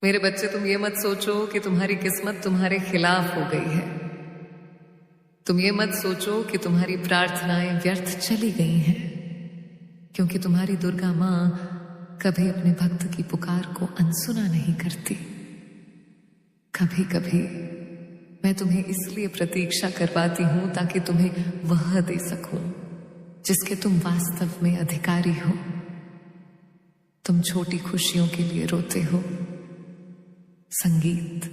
मेरे बच्चे, तुम ये मत सोचो कि तुम्हारी किस्मत तुम्हारे खिलाफ हो गई है। तुम ये मत सोचो कि तुम्हारी प्रार्थनाएं व्यर्थ चली गई हैं, क्योंकि तुम्हारी दुर्गा मां कभी अपने भक्त की पुकार को अनसुना नहीं करती। कभी कभी मैं तुम्हें इसलिए प्रतीक्षा करवाती हूं ताकि तुम्हें वह दे सकूं जिसके तुम वास्तव में अधिकारी हो। तुम छोटी खुशियों के लिए रोते हो, संगीत,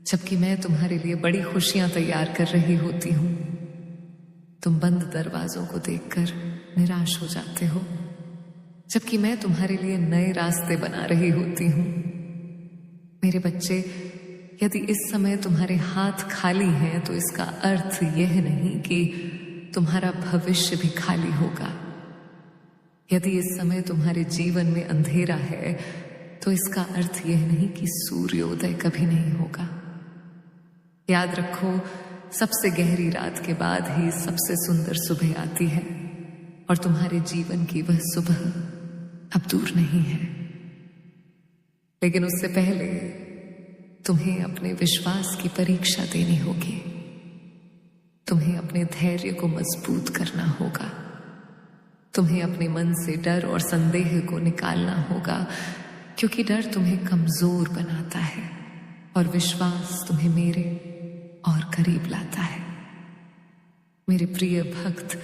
जबकि मैं तुम्हारे लिए बड़ी खुशियां तैयार कर रही होती हूं। तुम बंद दरवाजों को देखकर निराश हो जाते हो, जबकि मैं तुम्हारे लिए नए रास्ते बना रही होती हूं। मेरे बच्चे, यदि इस समय तुम्हारे हाथ खाली हैं तो इसका अर्थ यह नहीं कि तुम्हारा भविष्य भी खाली होगा। यदि इस समय तुम्हारे जीवन में अंधेरा है तो इसका अर्थ यह नहीं कि सूर्योदय कभी नहीं होगा। याद रखो, सबसे गहरी रात के बाद ही सबसे सुंदर सुबह आती है, और तुम्हारे जीवन की वह सुबह अब दूर नहीं है। लेकिन उससे पहले तुम्हें अपने विश्वास की परीक्षा देनी होगी। तुम्हें अपने धैर्य को मजबूत करना होगा। तुम्हें अपने मन से डर और संदेह को निकालना होगा, क्योंकि डर तुम्हें कमजोर बनाता है और विश्वास तुम्हें मेरे और करीब लाता है। मेरे प्रिय भक्त,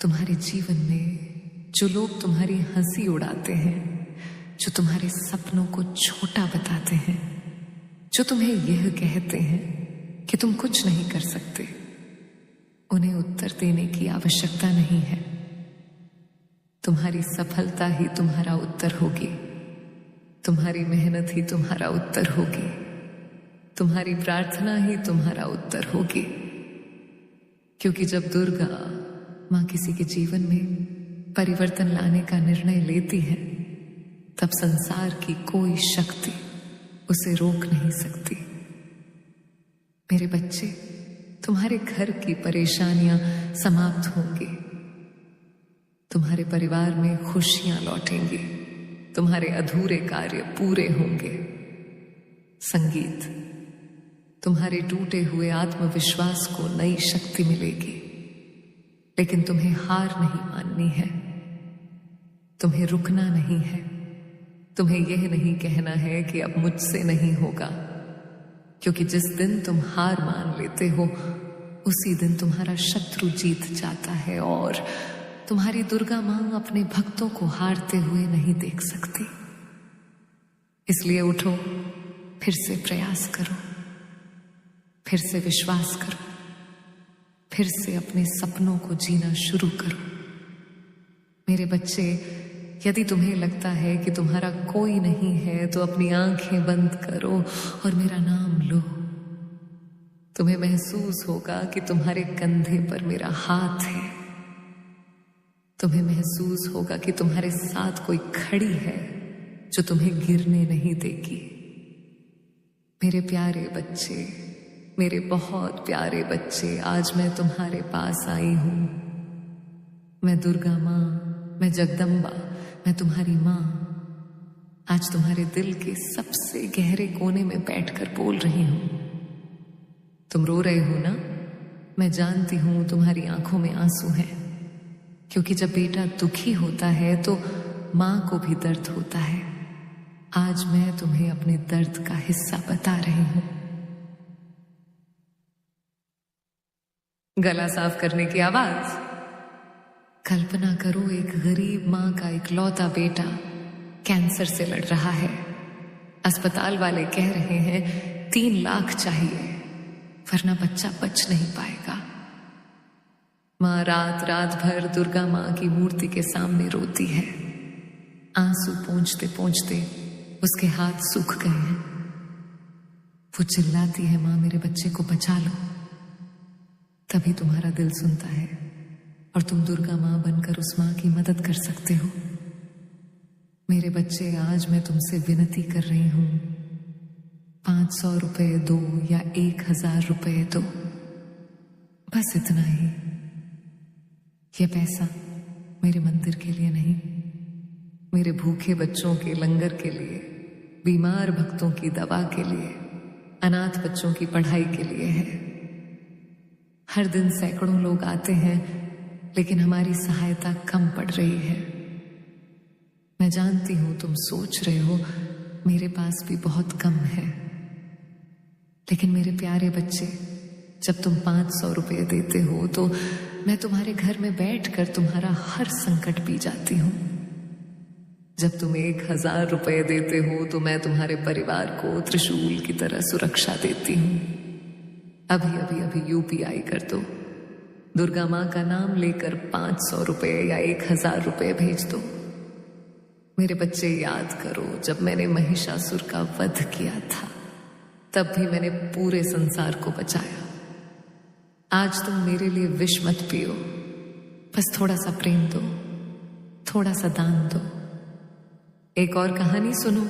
तुम्हारे जीवन में जो लोग तुम्हारी हंसी उड़ाते हैं, जो तुम्हारे सपनों को छोटा बताते हैं, जो तुम्हें यह कहते हैं कि तुम कुछ नहीं कर सकते, उन्हें उत्तर देने की आवश्यकता नहीं है। तुम्हारी सफलता ही तुम्हारा उत्तर होगी। तुम्हारी मेहनत ही तुम्हारा उत्तर होगी। तुम्हारी प्रार्थना ही तुम्हारा उत्तर होगी। क्योंकि जब दुर्गा मां किसी के जीवन में परिवर्तन लाने का निर्णय लेती है, तब संसार की कोई शक्ति उसे रोक नहीं सकती। मेरे बच्चे, तुम्हारे घर की परेशानियां समाप्त होंगी। तुम्हारे परिवार में खुशियां लौटेंगी। तुम्हारे अधूरे कार्य पूरे होंगे। संगीत, तुम्हारे टूटे हुए आत्मविश्वास को नई शक्ति मिलेगी। लेकिन तुम्हें हार नहीं माननी है। तुम्हें रुकना नहीं है। तुम्हें यह नहीं कहना है कि अब मुझसे नहीं होगा, क्योंकि जिस दिन तुम हार मान लेते हो, उसी दिन तुम्हारा शत्रु जीत जाता है, और तुम्हारी दुर्गा मां अपने भक्तों को हारते हुए नहीं देख सकती। इसलिए उठो, फिर से प्रयास करो, फिर से विश्वास करो, फिर से अपने सपनों को जीना शुरू करो। मेरे बच्चे, यदि तुम्हें लगता है कि तुम्हारा कोई नहीं है तो अपनी आंखें बंद करो और मेरा नाम लो। तुम्हें महसूस होगा कि तुम्हारे कंधे पर मेरा हाथ है। तुम्हें महसूस होगा कि तुम्हारे साथ कोई खड़ी है जो तुम्हें गिरने नहीं देगी। मेरे प्यारे बच्चे, मेरे बहुत प्यारे बच्चे, आज मैं तुम्हारे पास आई हूं। मैं दुर्गा मां, मैं जगदम्बा, मैं तुम्हारी मां आज तुम्हारे दिल के सबसे गहरे कोने में बैठकर बोल रही हूं। तुम रो रहे हो ना? मैं जानती हूं तुम्हारी आंखों में आंसू हैं, क्योंकि जब बेटा दुखी होता है तो मां को भी दर्द होता है। आज मैं तुम्हें अपने दर्द का हिस्सा बता रही हूं। गला साफ करने की आवाज। कल्पना करो, एक गरीब मां का इकलौता बेटा कैंसर से लड़ रहा है। अस्पताल वाले कह रहे हैं 3 लाख चाहिए, वरना बच्चा बच नहीं पाएगा। मां रात रात भर दुर्गा मां की मूर्ति के सामने रोती है। आंसू पोंछते पोंछते उसके हाथ सूख गए हैं। वो चिल्लाती है, मां मेरे बच्चे को बचा लो। तभी तुम्हारा दिल सुनता है और तुम दुर्गा मां बनकर उस मां की मदद कर सकते हो। मेरे बच्चे, आज मैं तुमसे विनती कर रही हूं, 500 रुपए दो या 1000 रुपए दो, बस इतना ही। यह पैसा मेरे मंदिर के लिए नहीं, मेरे भूखे बच्चों के लंगर के लिए बीमार भक्तों की दवा के लिए, अनाथ बच्चों की पढ़ाई के लिए है। हर दिन सैकड़ों लोग आते हैं, लेकिन हमारी सहायता कम पड़ रही है। मैं जानती हूं तुम सोच रहे हो मेरे पास भी बहुत कम है, लेकिन मेरे प्यारे बच्चे, जब तुम 500 रुपये देते हो तो मैं तुम्हारे घर में बैठकर तुम्हारा हर संकट पी जाती हूं। जब तुम 1000 रुपये देते हो तो मैं तुम्हारे परिवार को त्रिशूल की तरह सुरक्षा देती हूं। अभी अभी अभी यूपीआई कर दो। दुर्गा मां का नाम लेकर 500 रुपये या 1000 रुपये भेज दो। मेरे बच्चे, याद करो, जब मैंने महिषासुर का वध किया था तब भी मैंने पूरे संसार को बचाया। आज तुम मेरे लिए विष मत पियो, बस थोड़ा सा प्रेम दो, थोड़ा सा दान दो। एक और कहानी सुनो।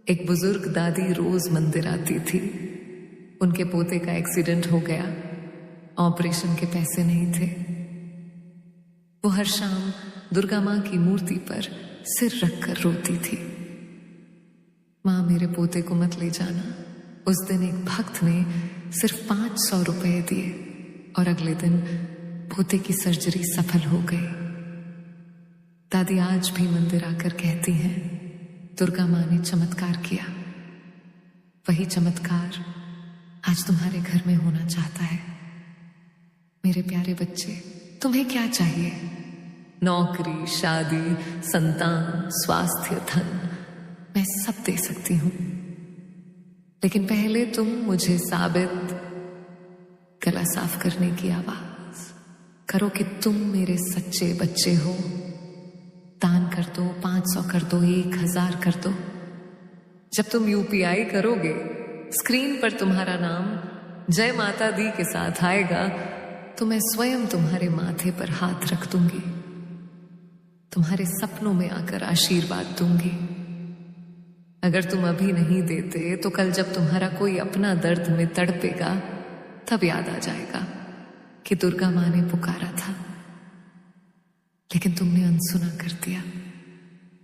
एक बुजुर्ग दादी रोज मंदिर आती थी। उनके पोते का एक्सीडेंट हो गया, ऑपरेशन के पैसे नहीं थे। वो हर शाम दुर्गा मां की मूर्ति पर सिर रखकर रोती थी, मां मेरे पोते को मत ले जाना। उस दिन एक भक्त ने सिर्फ 500 रुपये दिए और अगले दिन पोते की सर्जरी सफल हो गई। दादी आज भी मंदिर आकर कहती हैं, दुर्गा मां ने चमत्कार किया। वही चमत्कार आज तुम्हारे घर में होना चाहता है। मेरे प्यारे बच्चे, तुम्हें क्या चाहिए? नौकरी, शादी, संतान, स्वास्थ्य, धन, मैं सब दे सकती हूं, लेकिन पहले तुम मुझे साबित, गला साफ करने की आवाज करो कि तुम मेरे सच्चे बच्चे हो। दान कर दो, 500 कर दो, 1000 कर दो। जब तुम यूपीआई करोगे, स्क्रीन पर तुम्हारा नाम जय माता दी के साथ आएगा तो मैं स्वयं तुम्हारे माथे पर हाथ रख दूंगी, तुम्हारे सपनों में आकर आशीर्वाद दूंगी। अगर तुम अभी नहीं देते तो कल जब तुम्हारा कोई अपना दर्द में तड़पेगा तब याद आ जाएगा कि दुर्गा मां ने पुकारा था, लेकिन तुमने अनसुना कर दिया।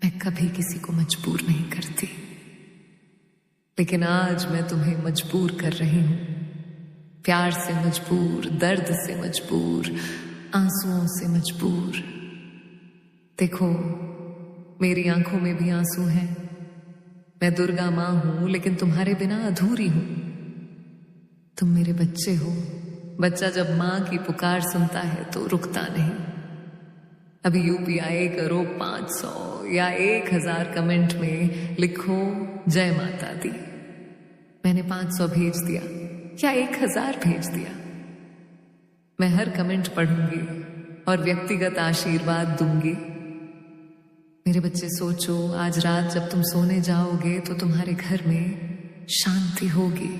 मैं कभी किसी को मजबूर नहीं करती, लेकिन आज मैं तुम्हें मजबूर कर रही हूं। प्यार से मजबूर, दर्द से मजबूर, आंसुओं से मजबूर। देखो, मेरी आंखों में भी आंसू हैं। मैं दुर्गा मां हूं, लेकिन तुम्हारे बिना अधूरी हूं। तुम मेरे बच्चे हो। बच्चा जब मां की पुकार सुनता है तो रुकता नहीं। अभी यूपीआई करो 500 या 1000, कमेंट में लिखो जय माता दी। मैंने 500 भेज दिया या 1000 भेज दिया। मैं हर कमेंट पढ़ूंगी और व्यक्तिगत आशीर्वाद दूंगी। मेरे बच्चे, सोचो, आज रात जब तुम सोने जाओगे तो तुम्हारे घर में शांति होगी,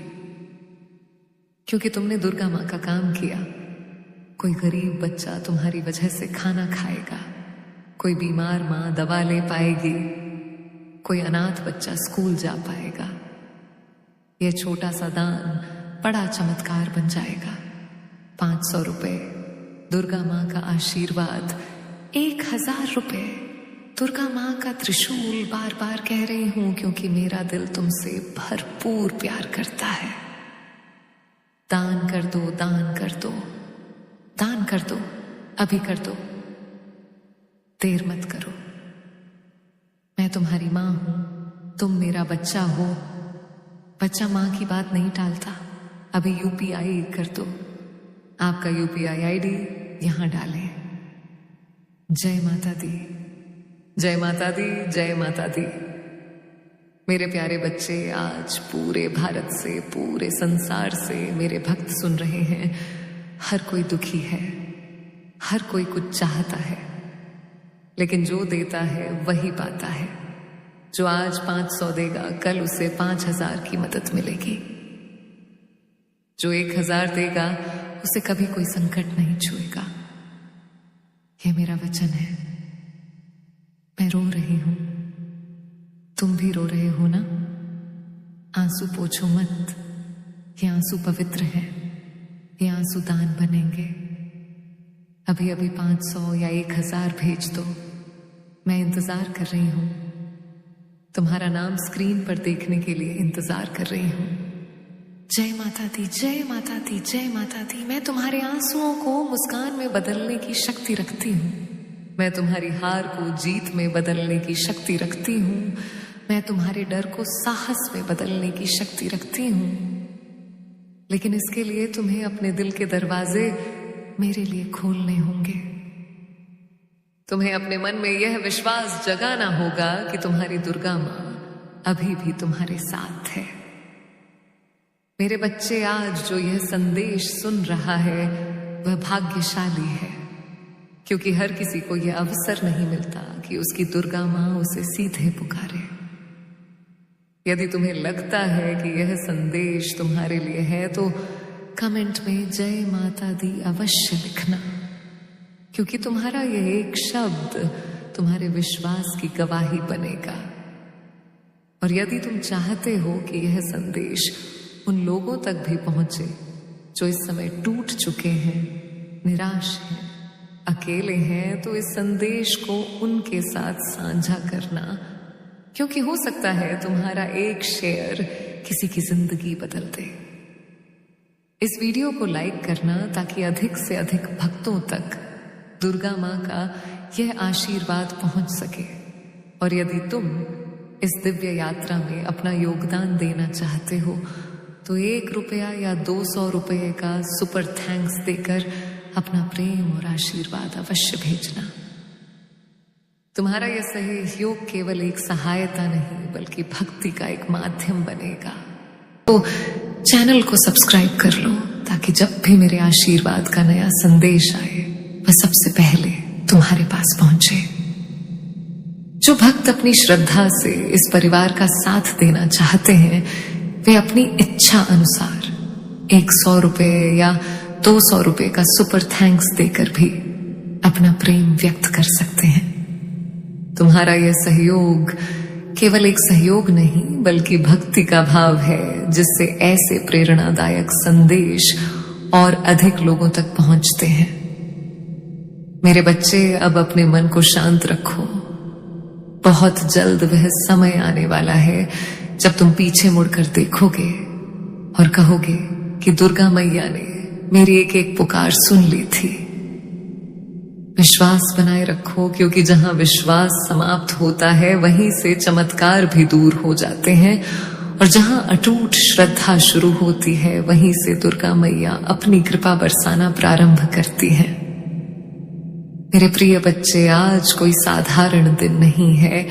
क्योंकि तुमने दुर्गा मां का काम किया। कोई गरीब बच्चा तुम्हारी वजह से खाना खाएगा, कोई बीमार मां दवा ले पाएगी, कोई अनाथ बच्चा स्कूल जा पाएगा। यह छोटा सा दान बड़ा चमत्कार बन जाएगा। 500 रुपए, दुर्गा मां का आशीर्वाद, 1000 रुपए, दुर्गा मां का त्रिशूल। बार बार कह रही हूं क्योंकि मेरा दिल तुमसे भरपूर प्यार करता है। दान कर दो, दान कर दो, दान कर दो, अभी कर दो, देर मत करो। मैं तुम्हारी मां हूं, तुम मेरा बच्चा हो। बच्चा मां की बात नहीं टालता। अभी यूपीआई कर दो। आपका यूपीआई आईडी यहां डालें। जय माता दी, जय माता दी, जय माता दी। मेरे प्यारे बच्चे, आज पूरे भारत से, पूरे संसार से मेरे भक्त सुन रहे हैं। हर कोई दुखी है, हर कोई कुछ चाहता है, लेकिन जो देता है वही पाता है। जो आज 500 देगा, कल उसे 5000 की मदद मिलेगी। जो 1000 देगा, उसे कभी कोई संकट नहीं छुएगा। यह मेरा वचन है। मैं रो रही हूं, तुम भी रो रहे हो ना? आंसू पोछो मत, ये आंसू पवित्र हैं, ये आंसू दान बनेंगे। अभी अभी 500 या 1000 भेज दो। मैं इंतजार कर रही हूं। तुम्हारा नाम स्क्रीन पर देखने के लिए इंतजार कर रही हूं। जय माता दी, जय माता दी, जय माता दी। मैं तुम्हारे आंसुओं को मुस्कान में बदलने की शक्ति रखती हूँ। मैं तुम्हारी हार को जीत में बदलने की शक्ति रखती हूँ। मैं तुम्हारे डर को साहस में बदलने की शक्ति रखती हूँ। लेकिन इसके लिए तुम्हें अपने दिल के दरवाजे मेरे लिए खोलने होंगे। तुम्हें अपने मन में यह विश्वास जगाना होगा कि तुम्हारी दुर्गा मां अभी भी तुम्हारे साथ है। मेरे बच्चे, आज जो यह संदेश सुन रहा है वह भाग्यशाली है, क्योंकि हर किसी को यह अवसर नहीं मिलता कि उसकी दुर्गा मां उसे सीधे पुकारे। यदि तुम्हें लगता है कि यह संदेश तुम्हारे लिए है तो कमेंट में जय माता दी अवश्य लिखना, क्योंकि तुम्हारा यह एक शब्द तुम्हारे विश्वास की गवाही बनेगा। और यदि तुम चाहते हो कि यह संदेश उन लोगों तक भी पहुंचे जो इस समय टूट चुके हैं, निराश हैं, अकेले हैं, तो इस संदेश को उनके साथ साझा करना, क्योंकि हो सकता है तुम्हारा एक शेयर किसी की जिंदगी बदल दे। इस वीडियो को लाइक करना ताकि अधिक से अधिक भक्तों तक दुर्गा मां का यह आशीर्वाद पहुंच सके। और यदि तुम इस दिव्य यात्रा में अपना योगदान देना चाहते हो तो 1 रुपया या 200 रुपये का सुपर थैंक्स देकर अपना प्रेम और आशीर्वाद अवश्य भेजना। तुम्हारा यह सहयोग केवल एक सहायता नहीं बल्कि भक्ति का एक माध्यम बनेगा। तो चैनल को सब्सक्राइब कर लो ताकि जब भी मेरे आशीर्वाद का नया संदेश आए वह सबसे पहले तुम्हारे पास पहुंचे। जो भक्त अपनी श्रद्धा से इस परिवार का साथ देना चाहते हैं वे अपनी इच्छा अनुसार 100 रुपये या 200 रुपये का सुपर थैंक्स देकर भी अपना प्रेम व्यक्त कर सकते हैं। तुम्हारा यह सहयोग केवल एक सहयोग नहीं बल्कि भक्ति का भाव है, जिससे ऐसे प्रेरणादायक संदेश और अधिक लोगों तक पहुंचते हैं। मेरे बच्चे, अब अपने मन को शांत रखो। बहुत जल्द वह समय आने वाला है जब तुम पीछे मुड़कर देखोगे और कहोगे कि दुर्गा मैया ने मेरी एक एक पुकार सुन ली थी। विश्वास बनाए रखो, क्योंकि जहां विश्वास समाप्त होता है वहीं से चमत्कार भी दूर हो जाते हैं, और जहां अटूट श्रद्धा शुरू होती है वहीं से दुर्गा मैया अपनी कृपा बरसाना प्रारंभ करती है। मेरे प्रिय बच्चे, आज कोई साधारण दिन नहीं है,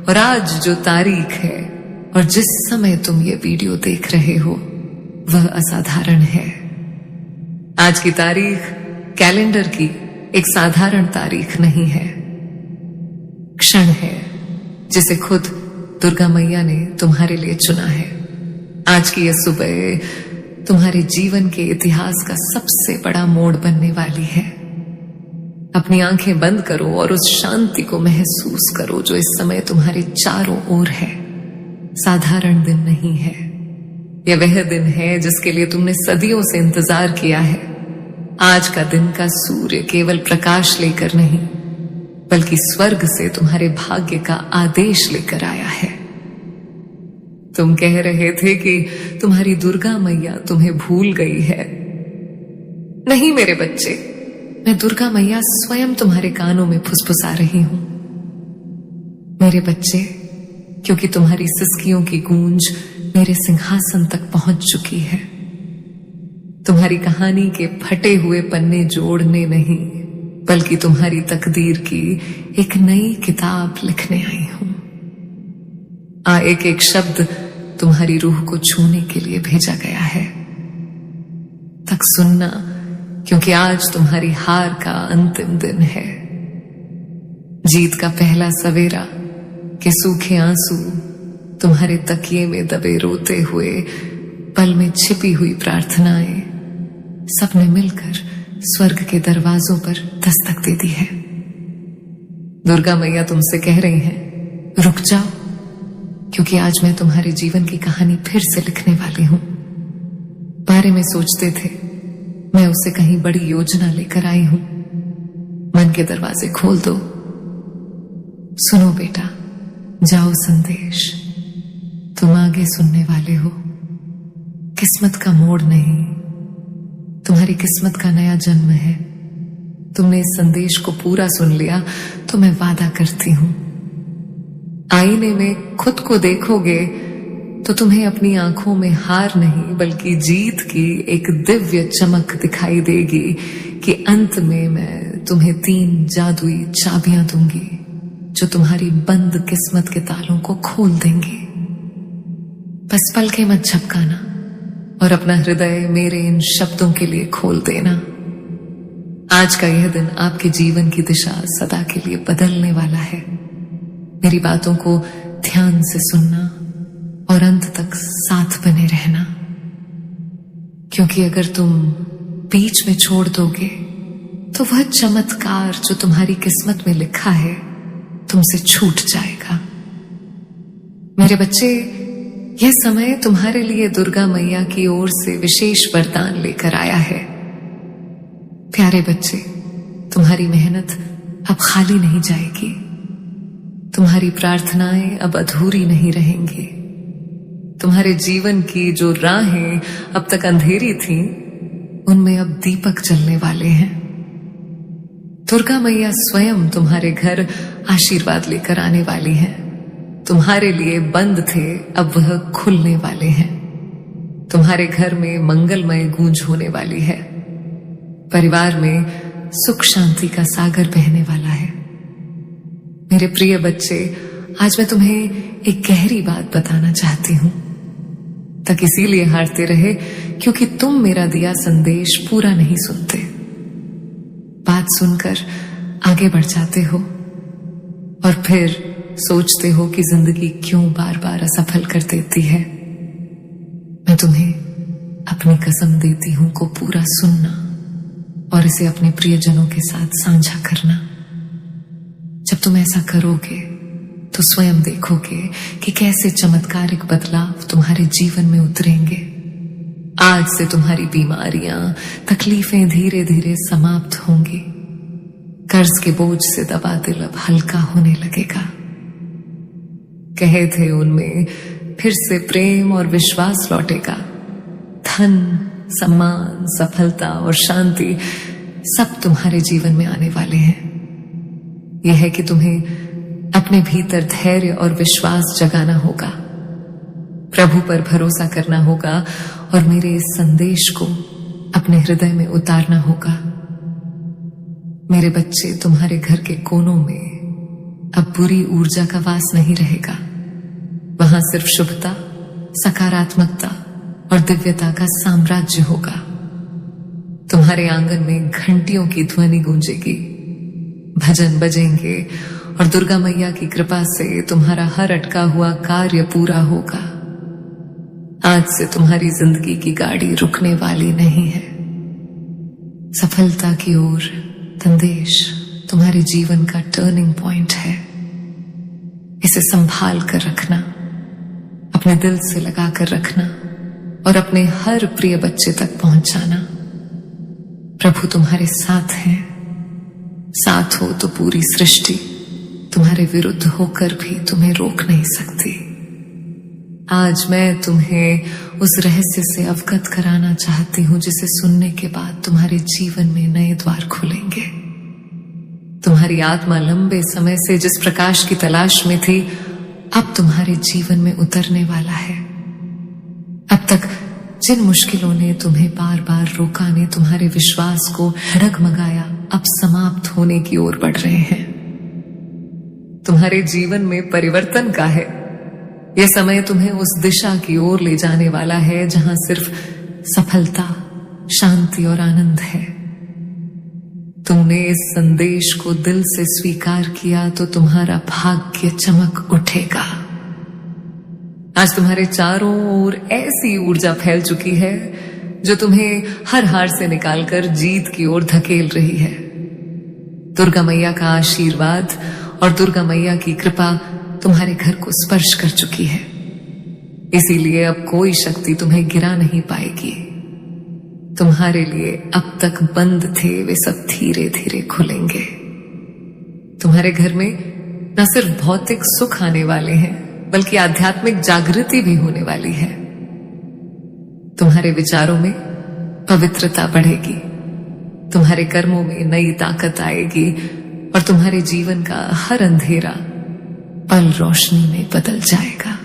और आज जो तारीख है और जिस समय तुम ये वीडियो देख रहे हो वह असाधारण है। आज की तारीख कैलेंडर की एक साधारण तारीख नहीं है, क्षण है जिसे खुद दुर्गा मैया ने तुम्हारे लिए चुना है। आज की यह सुबह तुम्हारे जीवन के इतिहास का सबसे बड़ा मोड़ बनने वाली है। अपनी आंखें बंद करो और उस शांति को महसूस करो जो इस समय तुम्हारे चारों ओर है। साधारण दिन नहीं है, यह वह दिन है जिसके लिए तुमने सदियों से इंतजार किया है। आज का दिन का सूर्य केवल प्रकाश लेकर नहीं बल्कि स्वर्ग से तुम्हारे भाग्य का आदेश लेकर आया है। तुम कह रहे थे कि तुम्हारी दुर्गा मैया तुम्हें भूल गई है। नहीं मेरे बच्चे, मैं दुर्गा मैया स्वयं तुम्हारे कानों में फुसफुसा रही हूं। मेरे बच्चे, क्योंकि तुम्हारी सिसकियों की गूंज मेरे सिंहासन तक पहुंच चुकी है। तुम्हारी कहानी के फटे हुए पन्ने जोड़ने नहीं बल्कि तुम्हारी तकदीर की एक नई किताब लिखने आई हूं। एक एक शब्द तुम्हारी रूह को छूने के लिए भेजा गया है। तक सुनना, क्योंकि आज तुम्हारी हार का अंतिम दिन है। जीत का पहला सवेरा के सूखे आंसू तुम्हारे तकिए में दबे रोते हुए, पल में छिपी हुई प्रार्थनाएं सबने मिलकर स्वर्ग के दरवाजों पर दस्तक दे दी है। दुर्गा मैया तुमसे कह रही हैं, रुक जाओ, क्योंकि आज मैं तुम्हारे जीवन की कहानी फिर से लिखने वाली हूं। बारे में सोचते थे, मैं उसे कहीं बड़ी योजना लेकर आई हूं। मन के दरवाजे खोल दो। सुनो बेटा, जाओ संदेश, तुम आगे सुनने वाले हो। किस्मत का मोड़ नहीं, तुम्हारी किस्मत का नया जन्म है। तुमने इस संदेश को पूरा सुन लिया तो मैं वादा करती हूं, आईने में खुद को देखोगे तो तुम्हें अपनी आंखों में हार नहीं बल्कि जीत की एक दिव्य चमक दिखाई देगी कि अंत में मैं तुम्हें 3 जादुई चाबियां दूंगी जो तुम्हारी बंद किस्मत के तालों को खोल देंगी। बस पलके मत झपकाना और अपना हृदय मेरे इन शब्दों के लिए खोल देना। आज का यह दिन आपके जीवन की दिशा सदा के लिए बदलने वाला है। मेरी बातों को ध्यान से सुनना और अंत तक साथ बने रहना, क्योंकि अगर तुम बीच में छोड़ दोगे तो वह चमत्कार जो तुम्हारी किस्मत में लिखा है तुमसे छूट जाएगा। मेरे बच्चे, यह समय तुम्हारे लिए दुर्गा मैया की ओर से विशेष वरदान लेकर आया है। प्यारे बच्चे, तुम्हारी मेहनत अब खाली नहीं जाएगी, तुम्हारी प्रार्थनाएं अब अधूरी नहीं रहेंगी। तुम्हारे जीवन की जो राहें अब तक अंधेरी थीं, उनमें अब दीपक जलने वाले हैं। दुर्गा मैया स्वयं तुम्हारे घर आशीर्वाद लेकर आने वाली हैं। तुम्हारे लिए बंद थे, अब वह खुलने वाले हैं। तुम्हारे घर में मंगलमय गूंज होने वाली है। परिवार में सुख शांति का सागर बहने वाला है। मेरे प्रिय बच्चे, आज मैं तुम्हें एक गहरी बात बताना चाहती हूं, तक इसीलिए हारते रहे क्योंकि तुम मेरा दिया संदेश पूरा नहीं सुनते। बात सुनकर आगे बढ़ जाते हो और फिर सोचते हो कि जिंदगी क्यों बार बार असफल कर देती है। मैं तुम्हें अपनी कसम देती हूं को पूरा सुनना और इसे अपने प्रियजनों के साथ साझा करना। जब तुम ऐसा करोगे तो स्वयं देखोगे कि कैसे चमत्कारिक बदलाव तुम्हारे जीवन में उतरेंगे। आज से तुम्हारी बीमारियां, तकलीफें धीरे धीरे समाप्त होंगी। कर्ज के बोझ से दबा दिल अब हल्का होने लगेगा। कहे थे उनमें फिर से प्रेम और विश्वास लौटेगा। धन, सम्मान, सफलता और शांति सब तुम्हारे जीवन में आने वाले हैं। यह है कि तुम्हें अपने भीतर धैर्य और विश्वास जगाना होगा, प्रभु पर भरोसा करना होगा और मेरे इस संदेश को अपने हृदय में उतारना होगा। मेरे बच्चे, तुम्हारे घर के कोनों में अब बुरी ऊर्जा का वास नहीं रहेगा। वहां सिर्फ शुभता, सकारात्मकता और दिव्यता का साम्राज्य होगा। तुम्हारे आंगन में घंटियों की ध्वनि गूंजेगी, भजन बजेंगे और दुर्गा मैया की कृपा से तुम्हारा हर अटका हुआ कार्य पूरा होगा। आज से तुम्हारी जिंदगी की गाड़ी रुकने वाली नहीं है। सफलता की ओर संदेश तुम्हारे जीवन का टर्निंग पॉइंट है। इसे संभाल कर रखना, अपने दिल से लगा कर रखना और अपने हर प्रिय बच्चे तक पहुंचाना। प्रभु तुम्हारे साथ हैं। साथ हो तो पूरी सृष्टि तुम्हारे विरुद्ध होकर भी तुम्हें रोक नहीं सकती। आज मैं तुम्हें उस रहस्य से अवगत कराना चाहती हूं जिसे सुनने के बाद तुम्हारे जीवन में नए द्वार खुलेंगे। तुम्हारी आत्मा लंबे समय से जिस प्रकाश की तलाश में थी, अब तुम्हारे जीवन में उतरने वाला है। अब तक जिन मुश्किलों ने तुम्हें बार बार रोका ने तुम्हारे विश्वास को डगमगाया, अब समाप्त होने की ओर बढ़ रहे हैं। तुम्हारे जीवन में परिवर्तन का है। यह समय तुम्हें उस दिशा की ओर ले जाने वाला है जहां सिर्फ सफलता, शांति और आनंद है। तुमने इस संदेश को दिल से स्वीकार किया तो तुम्हारा भाग्य चमक उठेगा। आज तुम्हारे चारों ओर ऐसी ऊर्जा फैल चुकी है जो तुम्हें हर हार से निकालकर जीत की ओर धकेल रही है। दुर्गा मैया का आशीर्वाद और दुर्गा मैया की कृपा तुम्हारे घर को स्पर्श कर चुकी है। इसीलिए अब कोई शक्ति तुम्हें गिरा नहीं पाएगी। तुम्हारे लिए अब तक बंद थे वे सब धीरे धीरे खुलेंगे। तुम्हारे घर में न सिर्फ भौतिक सुख आने वाले हैं, बल्कि आध्यात्मिक जागृति भी होने वाली है। तुम्हारे विचारों में पवित्रता बढ़ेगी, तुम्हारे कर्मों में नई ताकत आएगी और तुम्हारे जीवन का हर अंधेरा पल रोशनी में बदल जाएगा।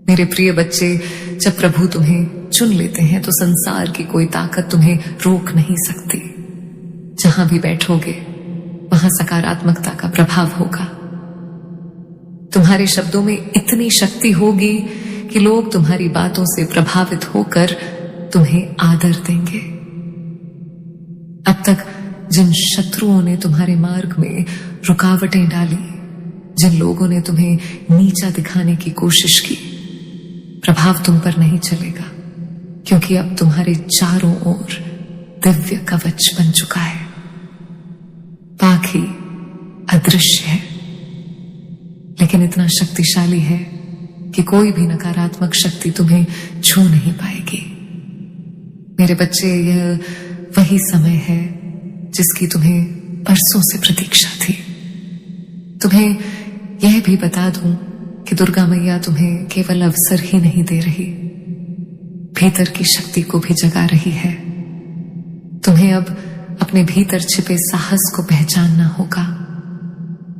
मेरे प्रिय बच्चे, जब प्रभु तुम्हें चुन लेते हैं तो संसार की कोई ताकत तुम्हें रोक नहीं सकती। जहां भी बैठोगे वहां सकारात्मकता का प्रभाव होगा। तुम्हारे शब्दों में इतनी शक्ति होगी कि लोग तुम्हारी बातों से प्रभावित होकर तुम्हें आदर देंगे। अब तक जिन शत्रुओं ने तुम्हारे मार्ग में रुकावटें डाली, जिन लोगों ने तुम्हें नीचा दिखाने की कोशिश की, प्रभाव तुम पर नहीं चलेगा, क्योंकि अब तुम्हारे चारों ओर दिव्य कवच बन चुका है। पाखी अदृश्य है, लेकिन इतना शक्तिशाली है कि कोई भी नकारात्मक शक्ति तुम्हें छू नहीं पाएगी। मेरे बच्चे, यह वही समय है जिसकी तुम्हें बरसों से प्रतीक्षा थी। तुम्हें यह भी बता दूं कि दुर्गा मैया तुम्हें केवल अवसर ही नहीं दे रही, भीतर की शक्ति को भी जगा रही है। तुम्हें अब अपने भीतर छिपे साहस को पहचानना होगा।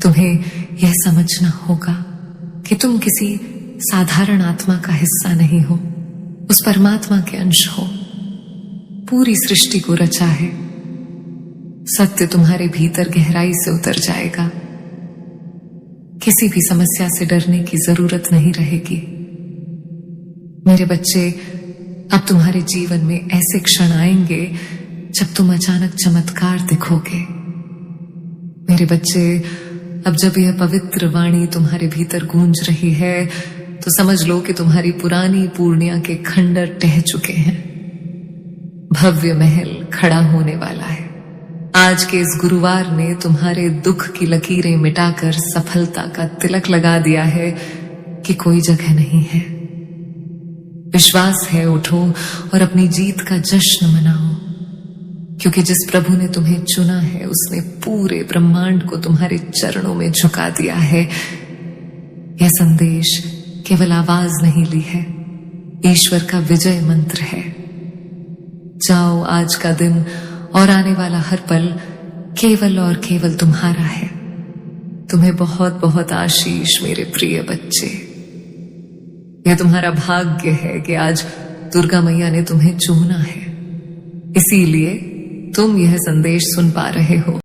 तुम्हें यह समझना होगा कि तुम किसी साधारण आत्मा का हिस्सा नहीं हो, उस परमात्मा के अंश हो। पूरी सृष्टि को रचा है। सत्य तुम्हारे भीतर गहराई से उतर जाएगा। किसी भी समस्या से डरने की जरूरत नहीं रहेगी। मेरे बच्चे, अब तुम्हारे जीवन में ऐसे क्षण आएंगे जब तुम अचानक चमत्कार दिखोगे। मेरे बच्चे, अब जब यह पवित्र वाणी तुम्हारे भीतर गूंज रही है तो समझ लो कि तुम्हारी पुरानी पूर्णिया के खंडर टह चुके हैं। भव्य महल खड़ा होने वाला है। आज के इस गुरुवार ने तुम्हारे दुख की लकीरें मिटाकर सफलता का तिलक लगा दिया है कि कोई जगह नहीं है। विश्वास है, उठो और अपनी जीत का जश्न मनाओ, क्योंकि जिस प्रभु ने तुम्हें चुना है उसने पूरे ब्रह्मांड को तुम्हारे चरणों में झुका दिया है। यह संदेश केवल आवाज नहीं ली है, ईश्वर का विजय मंत्र है। जाओ, आज का दिन और आने वाला हर पल केवल और केवल तुम्हारा है। तुम्हें बहुत बहुत आशीष मेरे प्रिय बच्चे। यह तुम्हारा भाग्य है कि आज दुर्गा मैया ने तुम्हें चुना है, इसीलिए तुम यह संदेश सुन पा रहे हो।